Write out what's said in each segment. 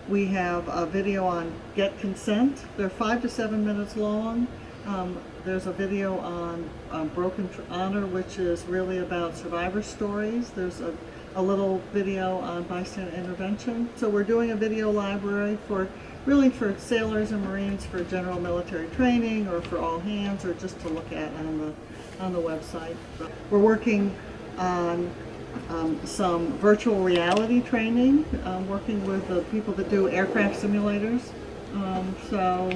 We have a video on get consent. They're 5 to 7 minutes long. There's a video on broken honor, which is really about survivor stories. There's a little video on bystander intervention. So we're doing a video library for really for sailors and Marines for general military training or for all hands or just to look at on the website. We're working on some virtual reality training, working with the people that do aircraft simulators. So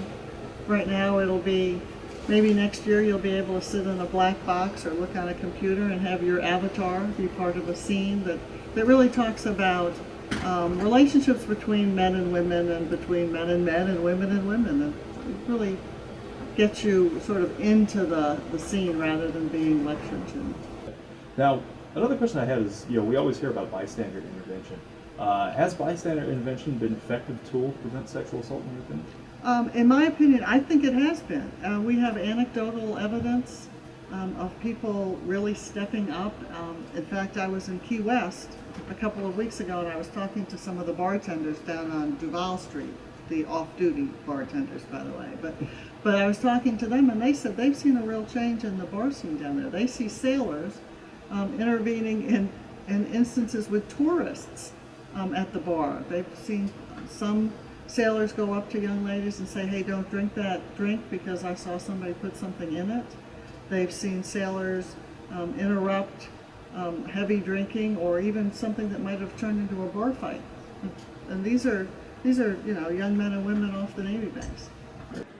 right now it'll be, maybe next year you'll be able to sit in a black box or look on a computer and have your avatar be part of a scene that really talks about relationships between men and women and between men and women and it really gets you sort of into the scene rather than being lectured to. Now, another question I had is, we always hear about bystander intervention. Has bystander intervention been an effective tool to prevent sexual assault in your opinion? In my opinion, I think it has been. We have anecdotal evidence of people really stepping up. In fact, I was in Key West a couple of weeks ago and I was talking to some of the bartenders down on Duval Street, the off-duty bartenders, by the way. But I was talking to them and they said they've seen a real change in the bar scene down there. They see sailors intervening in instances with tourists at the bar. They've seen some sailors go up to young ladies and say, hey, don't drink that drink because I saw somebody put something in it. They've seen sailors interrupt heavy drinking or even something that might have turned into a bar fight. And these are young men and women off the Navy base.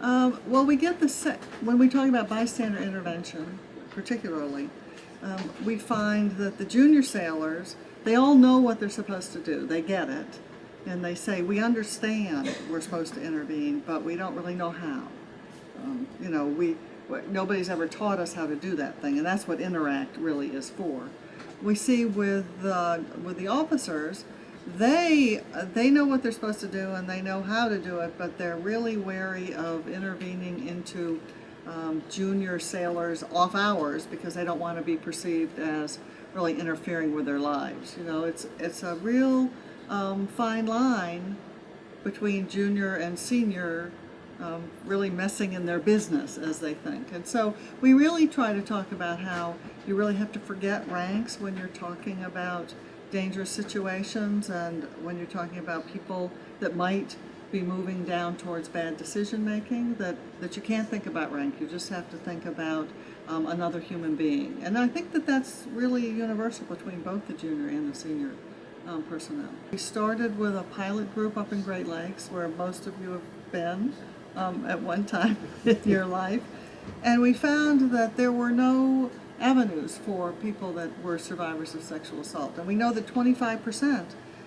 Well, we get when we talk about bystander intervention, particularly, we find that the junior sailors, they all know what they're supposed to do. They get it. And they say, we understand we're supposed to intervene, but we don't really know how. Nobody's ever taught us how to do that thing, and that's what Interact really is for. We see with the officers, they know what they're supposed to do and they know how to do it, but they're really wary of intervening into junior sailors off hours because they don't want to be perceived as really interfering with their lives. It's a real fine line between junior and senior really messing in their business, as they think. And so we really try to talk about how you really have to forget ranks when you're talking about dangerous situations and when you're talking about people that might be moving down towards bad decision making, that you can't think about rank. You just have to think about another human being. And I think that that's really universal between both the junior and the senior personnel. We started with a pilot group up in Great Lakes where most of you have been at one time in your life, and we found that there were no avenues for people that were survivors of sexual assault. And we know that 25%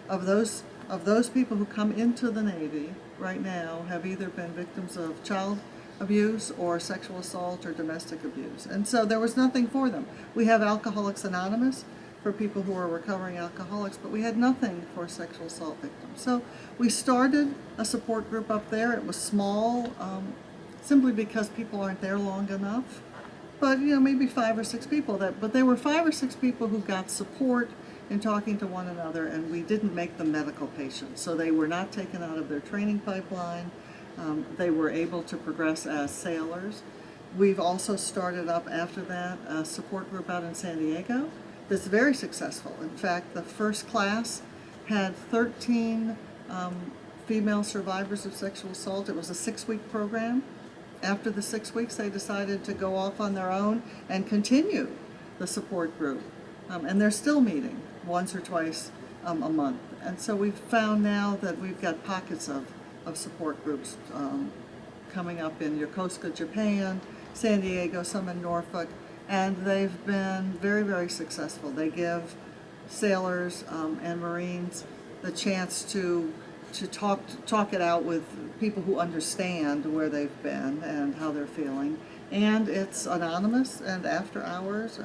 of those people who come into the Navy right now have either been victims of child abuse or sexual assault or domestic abuse. And so there was nothing for them. We have Alcoholics Anonymous for people who are recovering alcoholics, but we had nothing for sexual assault victims. So we started a support group up there. It was small, simply because people aren't there long enough. But maybe 5 or 6 people. But there were 5 or 6 people who got support in talking to one another, and we didn't make them medical patients. So they were not taken out of their training pipeline. They were able to progress as sailors. We've also started up after that a support group out in San Diego that's very successful. In fact, the first class had 13 female survivors of sexual assault. It was a 6-week program. After the 6 weeks, they decided to go off on their own and continue the support group. And they're still meeting once or twice a month. And so we've found now that we've got pockets of support groups coming up in Yokosuka, Japan, San Diego, some in Norfolk, and they've been very, very successful. They give sailors and Marines the chance to talk it out with people who understand where they've been and how they're feeling. And it's anonymous and after hours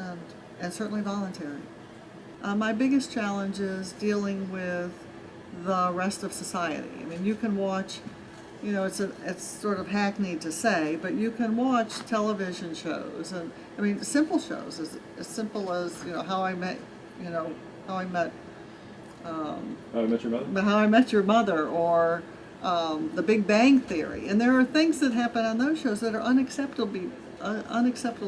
and certainly voluntary. My biggest challenge is dealing with the rest of society. I mean, you can watch, it's sort of hackneyed to say, but you can watch television shows, and I mean, simple shows, as simple as, how I met How I Met Your Mother? How I Met Your Mother, or The Big Bang Theory. And there are things that happen on those shows that are unacceptable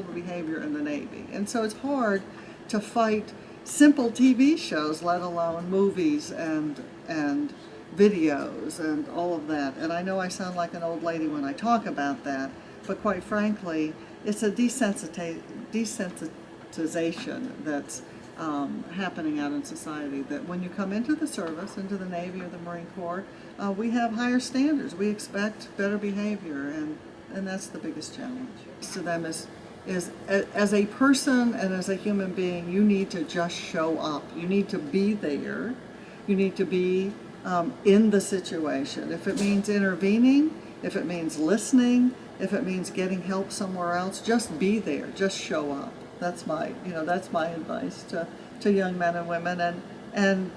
behavior in the Navy. And so it's hard to fight simple TV shows, let alone movies and videos and all of that. And I know I sound like an old lady when I talk about that, but quite frankly, it's a desensitization that's happening out in society, that when you come into the service, into the Navy or the Marine Corps, we have higher standards. We expect better behavior, and that's the biggest challenge. To them is as a person and as a human being, you need to just show up. You need to be there. You need to be in the situation. If it means intervening, if it means listening, if it means getting help somewhere else, just be there. Just show up. That's my advice to young men and women. And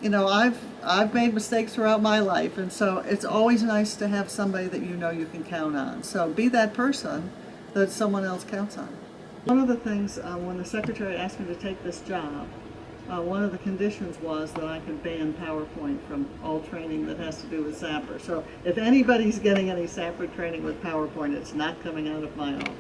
I've made mistakes throughout my life, and so it's always nice to have somebody that you know you can count on. So be that person that someone else counts on. One of the things when the secretary asked me to take this job, one of the conditions was that I could ban PowerPoint from all training that has to do with SAPR. So if anybody's getting any SAPR training with PowerPoint, it's not coming out of my office.